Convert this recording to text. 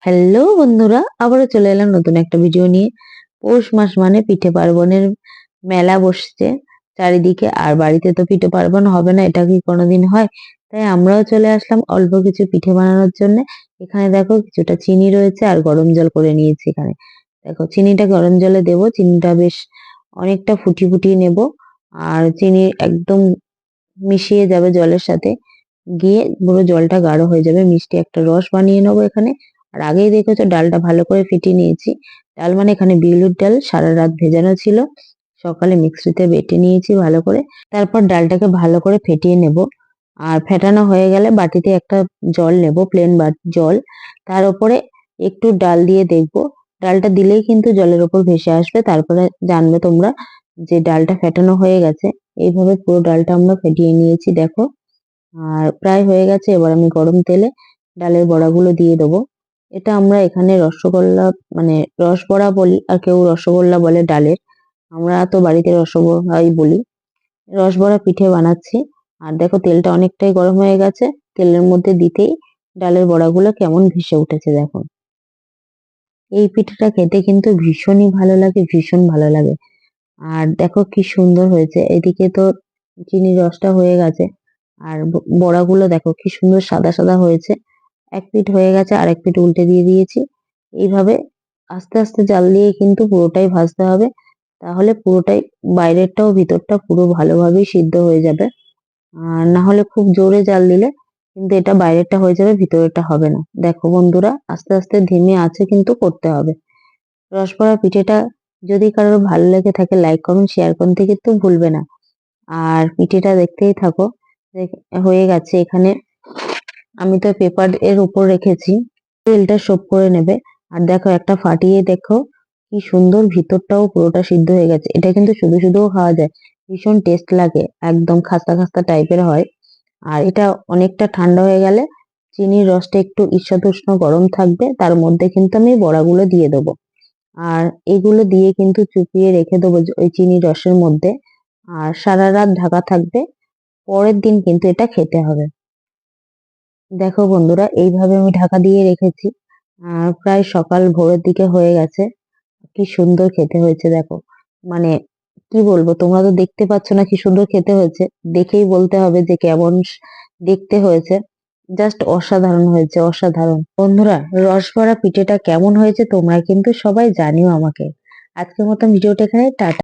Hello বন্ধুরা, আবারও চলে এলাম নতুন একটা ভিডিও নিয়ে। পৌষ মাস মানে পিঠে পার্বণের মেলা বসছে চারিদিকে। আর বাড়িতে তো পিঠে পার্বণ হবে না, এটা কি কোনোদিন হয়? তাই আমরাও চলে আসলাম অল্প কিছু পিঠে বানানোর জন্য। এখানে দেখো কিছুটা চিনি রয়েছে আর গরম জল করে নিয়েছি। এখানে দেখো চিনিটা গরম জলে দেবো, চিনিটা বেশ অনেকটা ফুটিয়ে নেব। আর চিনি একদম মিশিয়ে যাবে জলের সাথে, গিয়ে পুরো জলটা গাঢ় হয়ে যাবে, মিষ্টি একটা রস বানিয়ে নেবো এখানে। আর আগেই দেখেছো ডালটা ভালো করে ফেটিয়ে নিয়েছি। ডাল মানে এখানে বিউলির ডাল সারা রাত ভেজানো ছিল, সকালে মিক্সিতে বেটে নিয়েছি ভালো করে। তারপর ডালটাকে ভালো করে ফেটিয়ে নেব। আর ফেটানো হয়ে গেলে বাটিতে একটা জল নেব, প্লেন জল। তার উপরে একটু ডাল দিয়ে দেখবো, ডালটা দিলেই কিন্তু জলের উপর ভেসে আসবে, তারপরে জানবে তোমরা যে ডালটা ফেটানো হয়ে গেছে। এইভাবে পুরো ডালটা আমরা ফেটিয়ে নিয়েছি দেখো। আর প্রায় হয়ে গেছে, এবার আমি গরম তেলে ডালের বড়াগুলো দিয়ে দেবো। এটা আমরা এখানে রসগোল্লা মানে রসবড়া বলি, আর কেউ রসগোল্লা বলে ডালের। আমরা তো বাড়িতে রসগোল্লাই বলি। রসবড়া পিঠে বানাচ্ছি। আর দেখো তেলটা অনেকটাই গরম হয়ে গেছে, তেলের মধ্যে দিতেই ডালের বড়াগুলো কেমন ভেসে উঠেছে দেখো। এই পিঠেটা খেতে কিন্তু ভীষণই ভালো লাগে, ভীষণ ভালো লাগে। আর দেখো কি সুন্দর হয়েছে, এদিকে তো চিনির রসটা হয়ে গেছে। আর বড়াগুলো দেখো কি সুন্দর সাদা সাদা হয়েছে। এক পিঠ হয়ে গেছে, আর এক পিঠ উল্টে দিয়ে দিয়েছি। এইভাবে আস্তে আস্তে জাল দিয়ে কিন্তু পুরোটাই ভাজতে হবে, তাহলে পুরোটাই বাইরেরটাও ভিতরটা পুরো ভালোভাবেই সিদ্ধ হয়ে যাবে। আর না হলে খুব জোরে জাল দিলে কিন্তু এটা বাইরেরটা হয়ে যাবে, ভিতরেরটা হবে না। দেখো বন্ধুরা, আস্তে আস্তে ধিমে আছে কিন্তু করতে হবে। রসবড়া পিঠেটা যদি কারোর ভালো লেগে থাকে লাইক কমেন্ট শেয়ার করতে কিন্তু ভুলবে না। আর পিঠেটা দেখতেই থাকো। হয়ে গেছে এখানে, আমি তো পেপার এর উপর রেখেছি, তেলটা সোপ করে নেবে। আর দেখো একটা ফাটিয়ে দেখো কি সুন্দর, ভিতরটাও পুরোটা সিদ্ধ হয়ে গেছে। এটা কিন্তু শুধু শুধুও খাওয়া যায়, ভীষণ টেস্ট লাগে, একদম খাস্তা খাস্তা টাইপের হয়। আর এটা অনেকটা ঠান্ডা হয়ে গেলে চিনির রসটা একটু ঈষৎ উষ্ণ গরম থাকবে, তার মধ্যে কিন্তু আমি বড়াগুলো দিয়ে দেবো। আর এগুলো দিয়ে কিন্তু চুপিয়ে রেখে দেবো ওই চিনির রসের মধ্যে। আর সারা রাত ঢাকা থাকবে, পরের দিন কিন্তু এটা খেতে হবে। দেখো বন্ধুরা, এইভাবে আমি ঢাকা দিয়ে রেখেছি। প্রায় সকাল ভোরের দিকে হয়ে গেছে। কি সুন্দর খেতে হয়েছে দেখো। মানে কি বলবো, তোমরা তো দেখতে পাচ্ছ না কি সুন্দর খেতে হয়েছে, দেখেই বলতে হবে যে কেমন দেখতে হয়েছে। জাস্ট অসাধারণ হয়েছে, অসাধারণ। বন্ধুরা, রসভরা পিঠেটা কেমন হয়েছে তোমরা কিন্তু সবাই জানিও আমাকে। আজকের মতো ভিডিওটা এখানে টাটা।